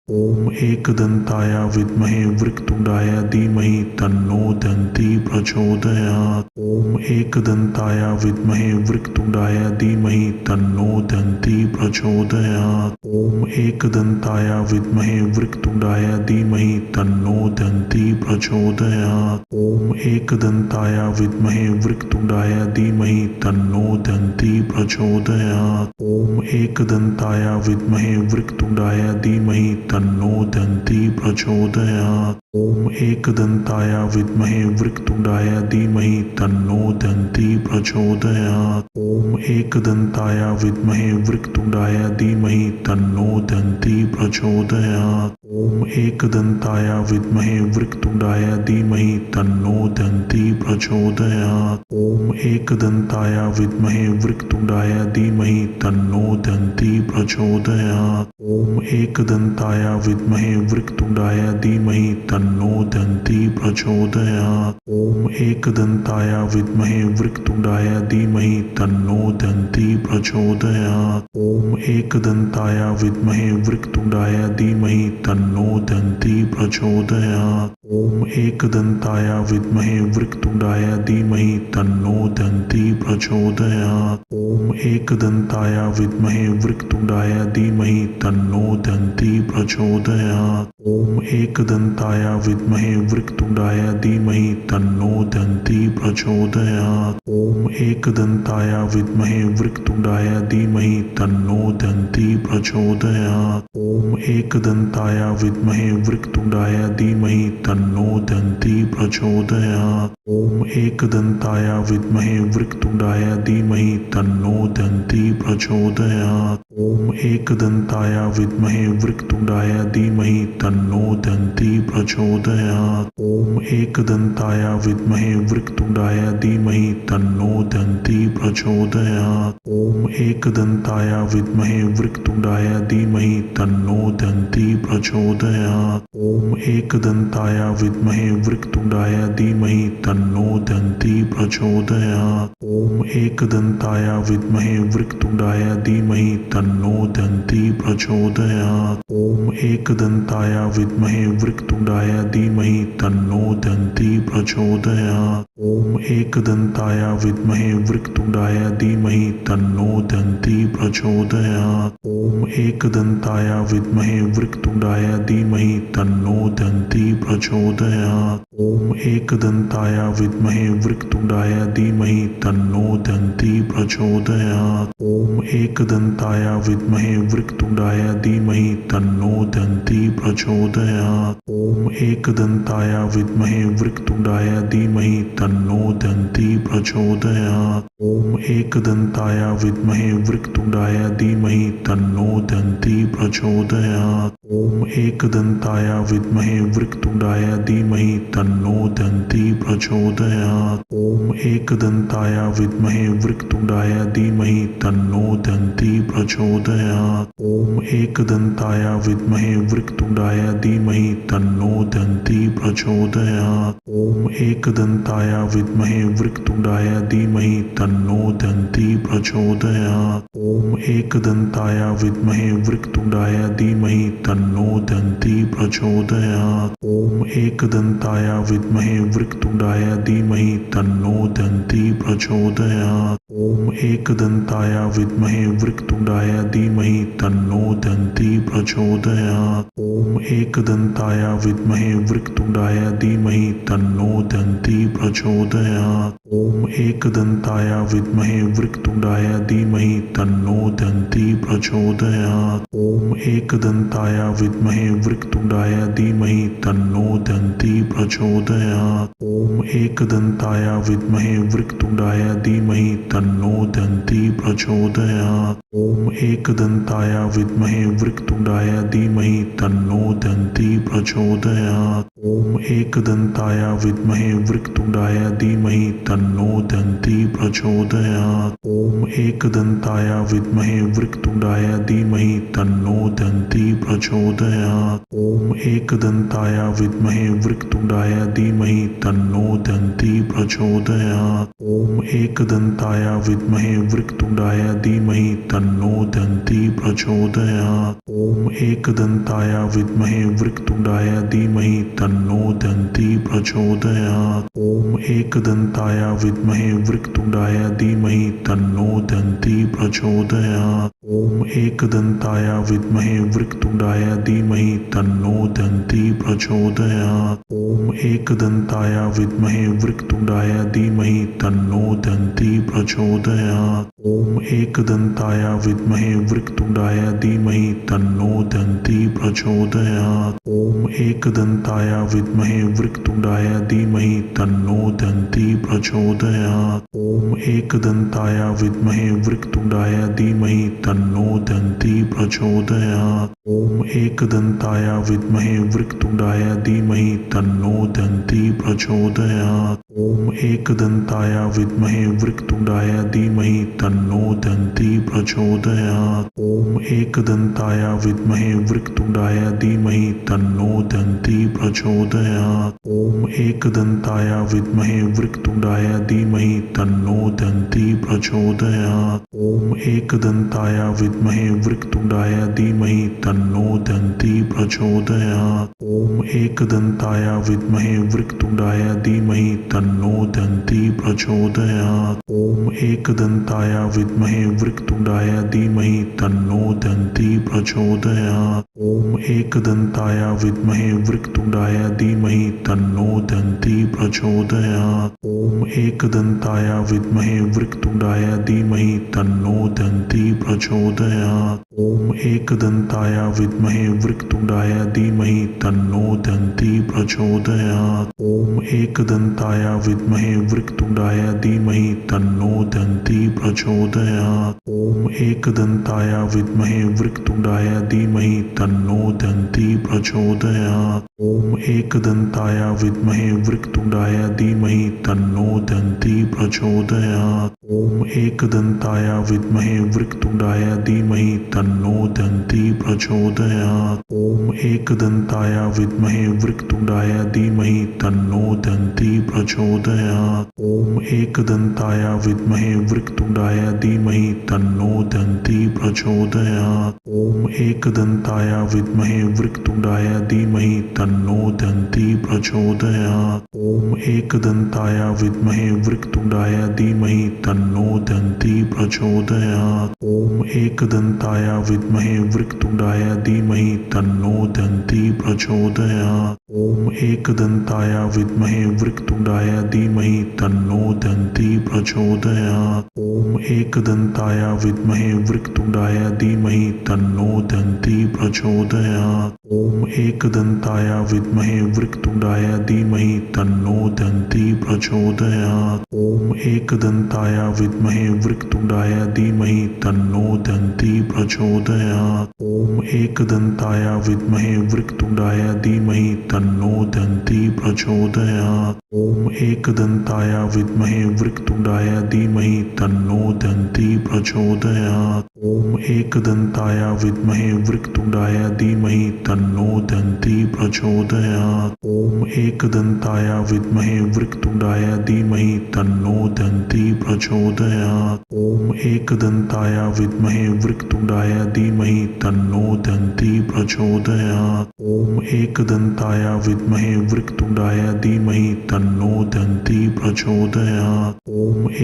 ॐ एकदन्ताय विद्महे वक्रतुण्डाय धीमहि तन्नो दन्ती प्रचोदयात्। ॐ एकदन्ताय विद्महे वक्रतुण्डाय धीमहि तन्नो दन्ती प्रचोदयात्। ॐ एकदन्ताय विद्महे वक्रतुण्डाय धीमहि तन्नो दन्ती प्रचोदयात्। ॐ एकदन्ताय विद्महे वक्रतुण्डाय धीमहि तन्नो दन्ती प्रचोदयात्। ॐ एकदन्ताय विद्महे वक्रतुण्डाय धीमहि तन्नो दन्ती प्रचोदयात्। ॐ एकदन्ताय विद्महे वक्रतुण्डाय धीमहि तन्नो दन्ती प्रचोदयात्। ॐ एकदन्ताय विद्महे वक्रतुण्डाय धीमहि तन्नो दन्ती प्रचोदयात्। ॐ एकदन्ताय विद्महे वक्रतुण्डाय धीमहि तन्नो दन्ती प्रचोदयात्। ॐ एकदन्ताय विद्महे वक्रतुण्डाय धीमहि तन्नो दन्ती प्रचोदयात्। ॐ एकदन्ताय विद्महे वक्रतुण्डाय धीमहि तन्नो दन्ती प्रचोदयात्। ॐ एकदन्ताय विद्महे वक्रतुण्डाय धीमहि तन्नो दन्ती प्रचोदयात्। ॐ एकदन्ताय विद्महे वक्रतुण्डाय धीमहि तन्नो दन्ती प्रचोदयात्। ॐ एकदन्ताय विद्महे वक्रतुण्डाय धीमहि तन्नो दन्ती प्रचोदयात्। ॐ एकदन्ताय विद्महे वक्रतुण्डाय धीमहि तन्नो दन्ती प्रचोदयात्। ॐ एकदन्ताय विद्महे वक्रतुण्डाय धीमहि तन्नो दन्ती प्रचोदयात्। ॐ एकदन्ताय विद्महे वक्रतुण्डाय धीमहि तन्नो दन्ती प्रचोदयात्। ॐ एकदन्ताय विद्महे वक्रतुण्डाय धीमहि तन्नो दन्ती प्रचोदयात्। ॐ एकदन्ताय विद्महे वक्रतुण्डाय धीमहि तन्नो दन्ती प्रचोदयात्। ॐ एकदन्ताय विद्महे वक्रतुण्डाय धीमहि तन्नो दन्ती प्रचोदयात्। ॐ एकदन्ताय विद्महे वक्रतुण्डाय धीमहि तन्नो दन्ती प्रचोदयात्। ॐ एकदन्ताय विद्महे वक्रतुण्डाय धीमहि तन्नो दन्ती प्रचोदयात्। ॐ एकदन्ताय विद्महे वक्रतुण्डाय धीमहि तन्नो दन्ती प्रचोदयात्। ॐ एकदन्ताय विद्महे वक्रतुण्डाय धीमहि तन्नो दन्ती प्रचोदयात्। ॐ एकदन्ताय विद्महे वक्रतुण्डाय धीमहि तन्नो दन्ती प्रचोदयात्। ॐ एकदन्ताय विद्महे वक्रतुण्डाय धीमहि तन्नो दन्ती प्रचोदयात्। ॐ एकदन्ताय विद्महे वक्रतुण्डाय धीमहि तन्नो दन्ती प्रचोदयात्। ॐ एकदन्ताय विद्महे वक्रतुण्डाय धीमहि तन्नो दन्ती प्रचोदयात्। ॐ एकदन्ताय विद्महे वक्रतुण्डाय धीमहि तन्नो दन्ती प्रचोदयात्। ॐ एकदन्ताय विद्महे वक्रतुण्डाय धीमहि तन्नो दन्ती प्रचोदयात्। ॐ एकदन्ताय विद्महे वक्रतुण्डाय धीमहि तन्नो दन्ती प्रचोदयात्। ॐ एकदन्ताय विद्महे वक्रतुण्डाय धीमहि तन्नो दन्ती प्रचोदयात्। ॐ एकदन्ताय विद्महे वक्रतुण्डाय धीमहि तन्नो दन्ती प्रचोदयात्। ॐ एकदन्ताय विद्महे वक्रतुण्डाय धीमहि तन्नो दन्ती प्रचोदयात्। ॐ एकदन्ताय विद्महे वक्रतुण्डाय धीमहि तन्नो दन्ती प्रचोदयात्। ॐ एकदन्ताय विद्महे वक्रतुण्डाय धीमहि तन्नो दन्ती प्रचोदयात्। ॐ एकदन्ताय विद्महे वक्रतुण्डाय धीमहि तन्नो दन्ती प्रचोदयात्। ॐ एकदन्ताय विद्महे वक्रतुण्डाय धीमहि तन्नो दन्ती प्रचोदयात्। ॐ एकदन्ताय विद्महे वक्रतुण्डाय धीमहि तन्नो दन्ती प्रचोदयात्। ॐ एकदन्ताय विद्महे वक्रतुण्डाय धीमहि तन्नो दन्ती प्रचोदयात्। ॐ एकदन्ताय विद्महे वक्रतुण्डाय धीमहि तन्नो दन्ती प्रचोदयात्। ॐ एकदन्ताय विद्महे वक्रतुण्डाय धीमहि तन्नो दन्ती प्रचोदयात्। ॐ एकदन्ताय विद्महे वक्रतुण्डाय धीमहि तन्नो दन्ती प्रचोदयात्। ॐ एकदन्ताय विद्महे वक्रतुण्डाय धीमहि तन्नो दन्ती प्रचोदयात्। ॐ एकदन्ताय विद्महे वक्रतुण्डाय धीमहि तन्नो दन्ती प्रचोदयात्। ॐ एकदन्ताय विद्महे वक्रतुण्डाय धीमहि तन्नो दन्ती प्रचोदयात्। ॐ एकदन्ताय विद्महे वक्रतुण्डाय धीमहि तन्नो दन्ती प्रचोदयात्। ॐ एकदन्ताय विद्महे वक्रतुण्डाय धीमहि तन्नो दन्ती प्रचोदयात्। ॐ एकदन्ताय विद्महे वक्रतुण्डाय धीमहि तन्नो दन्ती प्रचोदयात्। ॐ एकदन्ताय विद्महे वक्रतुण्डाय धीमहि तन्नो दन्ती प्रचोदयात्। ॐ एकदन्ताय विद्महे वक्रतुण्डाय धीमहि तन्नो दन्ती प्रचोदयात्। ॐ एकदन्ताय विद्महे वक्रतुण्डाय धीमहि तन्नो दन्ती प्रचोदयात्। ॐ एकदन्ताय विद्महे वक्रतुण्डाय धीमहि तन्नो दन्ती प्रचोदयात्। ॐ एकदन्ताय विद्महे वक्रतुण्डाय धीमहि तन्नो दन्ती प्रचोदयात्। ॐ एकदन्ताय विद्महे वक्रतुण्डाय धीमहि तन्नो दन्ती प्रचोदयात्। ॐ एकदन्ताय विद्महे वक्रतुण्डाय धीमहि तन्नो दन्ती प्रचोदयात्। ॐ एकदन्ताय विद्महे वक्रतुण्डाय धीमहि तन्नो दन्ती प्रचोदयात्। ॐ एकदन्ताय विद्महे वक्रतुण्डाय धीमहि तन्नो दन्ती प्रचोदयात्। ॐ एकदन्ताय विद्महे वक्रतुण्डाय धीमहि तन्नो दन्ती प्रचोदयात्। ॐ एकदन्ताय विद्महे वक्रतुण्डाय धीमहि तन्नो दन्ती प्रचोदयात्। ॐ एकदन्ताय विद्महे वक्रतुण्डाय धीमहि तन्नो दन्ती प्रचोदयात्। ॐ एकदन्ताय विद्महे वक्रतुण्डाय धीमहि तन्नो दन्ती प्रचोदयात्। ॐ एकदन्ताय विद्महे वक्रतुण्डाय धीमहि तन्नो दन्ती प्रचोदयात्। ॐ एकदन्ताय विद्महे वक्रतुण्डाय धीमहि तन्नो दन्ती प्रचोदयात्। ॐ एकदन्ताय विद्महे वक्रतुण्डाय धीमहि तन्नो दन्ती प्रचोदयात्। ॐ एकदन्ताय विद्महे वक्रतुण्डाय धीमहि तन्नो दन्ती प्रचोदयात्। ॐ एकदन्ताय विद्महे वक्रतुण्डाय धीमहि तन्नो दन्ती प्रचोदयात्। ॐ एकदन्ताय विद्महे वक्रतुण्डाय धीमहि तन्नो दन्ती प्रचोदयात्। ॐ एकदन्ताय विद्महे वक्रतुण्डाय धीमहि तन्नो दन्ती प्रचोदयात्। ॐ एकदन्ताय विद्महे वक्रतुण्डाय धीमहि तन्नो दन्ती प्रचोदयात्। ॐ एकदन्ताय विद्महे वक्रतुण्डाय धीमहि तन्नो दन्ती प्रचोदयात्। ॐ एकदन्ताय विद्महे वक्रतुण्डाय धीमहि तन्नो दन्ती प्रचोदयात्। ॐ एकदन्ताय विद्महे वक्रतुण्डाय धीमहि तन्नो दन्ती प्रचोदयात्। ॐ एकदन्ताय विद्महे वक्रतुण्डाय धीमहि तन्नो दन्ती प्रचोदयात्। ॐ एकदन्ताय विद्महे वक्रतुण्डाय धीमहि तन्नो दन्ती प्रचोदयात्। ॐ एकदन्ताय विद्महे वक्रतुण्डाय धीमहि तन्नो दन्ती प्रचोदयात्। ॐ एकदन्ताय विद्महे वक्रतुण्डाय धीमहि तन्नो दन्ती प्रचोदयात्। ॐ एकदन्ताय विद्महे वक्रतुण्डाय धीमहि तन्नो दन्ती प्रचोदयात्। ॐ एकदन्ताय विद्महे वक्रतुण्डाय धीमहि तन्नो दन्ती प्रचोदयात्। ॐ एकदन्ताय विद्महे वक्रतुण्डाय धीमहि तन्नो दन्ती प्रचोदयात्। ॐ एकदन्ताय विद्महे वक्रतुण्डाय धीमहि तन्नो दन्ती प्रचोदयात्। ॐ एकदन्ताय विद्महे वक्रतुण्डाय धीमहि तन्नो दन्ती प्रचोदयात्। ॐ एकदन्ताय विद्महे वक्रतुण्डाय धीमहि तन्नो दन्ती प्रचोदयात्। ॐ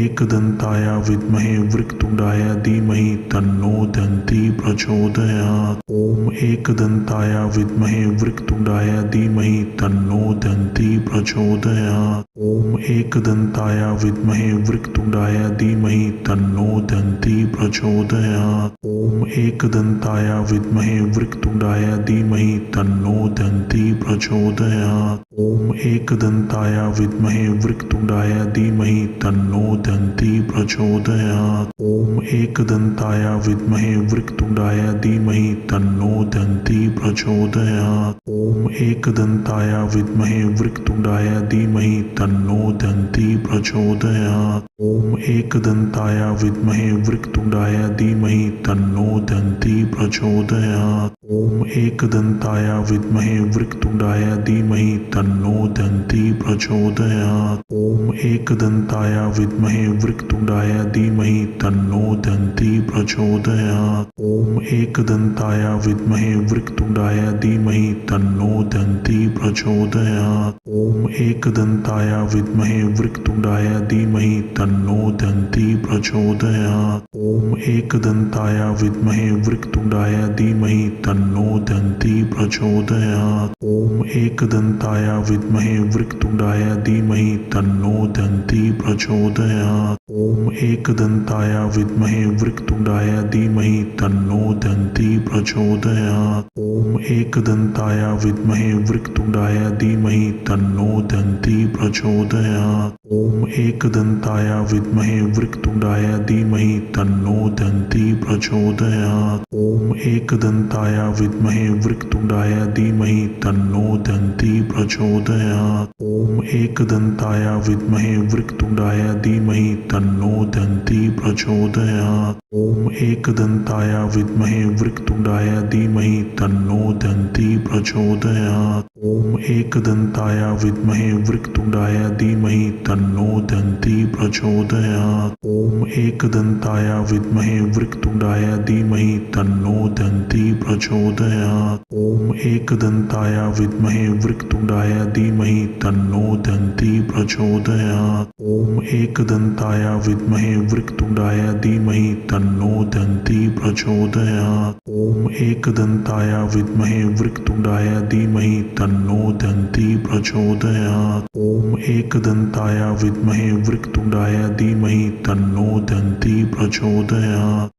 एकदन्ताय विद्महे वक्रतुण्डाय धीमहि तन्नो दन्ती प्रचोदयात्। ॐ एकदन्ताय विद्महे वक्रतुण्डाय धीमहि तन्नो दन्ती प्रचोदयात्। ॐ एकदन्ताय विद्महे वक्रतुण्डाय धीमहि तन्नो दन्ती प्रचोदयात्। ॐ एकदन्ताय विद्महे वक्रतुण्डाय धीमहि तन्नो दन्ती प्रचोदयात्। ॐ एकदन्ताय विद्महे वक्रतुण्डाय धीमहि तन्नो दन्ती प्रचोदयात्। ॐ एकदन्ताय विद्महे वक्रतुण्डाय धीमहि तन्नो दन्ती प्रचोदयात्। ॐ एकदन्ताय विद्महे वक्रतुण्डाय धीमहि तन्नो दन्ती प्रचोदयात्। ॐ एकदन्ताय विद्महे वक्रतुण्डाय धीमहि तन्नो दन्ती प्रचोदयात्। ॐ एकदन्ताय विद्महे वक्रतुण्डाय धीमहि तन्नो दन्ती प्रचोदयात्। ॐ एकदन्ताय विद्महे वक्रतुण्डाय धीमहि तन्नो दन्ती प्रचोदयात्। ॐ एकदन्ताय विद्महे वक्रतुण्डाय धीमहि तन्नो दन्ती प्रचोदयात्। ॐ एकदन्ताय विद्महे वक्रतुण्डाय धीमहि तन्नो दन्ती प्रचोदयात्। ॐ एकदन्ताय विद्महे वक्रतुण्डाय धीमहि तन्नो दन्ती प्रचोदयात्। ॐ एकदन्ताय विद्महे वक्रतुण्डाय धीमहि तन्नो दन्ती प्रचोदयात्। ॐ एकदन्ताय विद्महे वक्रतुण्डाय धीमहि तन्नो दन्ती प्रचोदयात्। ॐ एकदन्ताय विद्महे वक्रतुण्डाय धीमहि तन्नो दन्ती प्रचोदयात्। ॐ एकदन्ताय विद्महे वक्रतुण्डाय धीमहि तन्नो दन्ती प्रचोदयात्। ॐ एकदन्ताय विद्महे वक्रतुण्डाय धीमहि तन्नो दन्ती प्रचोदयात्। ॐ एकदन्ताय विद्महे वक्रतुण्डाय धीमहि तन्नो दन्ती प्रचोदयात्। ॐ एकदन्ताय विद्महे वक्रतुण्डाय धीमहि तन्नो दन्ती प्रचोदयात्। ॐ एकदन्ताय विद्महे वक्रतुण्डाय धीमहि तन्नो दन्ती प्रचोदयात्। ॐ एकदन्ताय विद्महे वक्रतुण्डाय धीमहि तन्नो दन्ती प्रचोदयात्। ॐ एकदन्ताय विद्महे वक्रतुण्डाय धीमहि तन्नो दन्ती प्रचोदयात्। ॐ एकदन्ताय विद्महे वक्रतुण्डाय धीमहि तन्नो दन्ती प्रचोदयात्। ॐ एकदन्ताय विद्महे वक्रतुण्डाय धीमहि तन्नो दन्ती प्रचोदयात्। ॐ एकदन्ताय विद्महे वक्रतुण्डाय धीमहि तन्नो दन्ती प्रचोदयात्।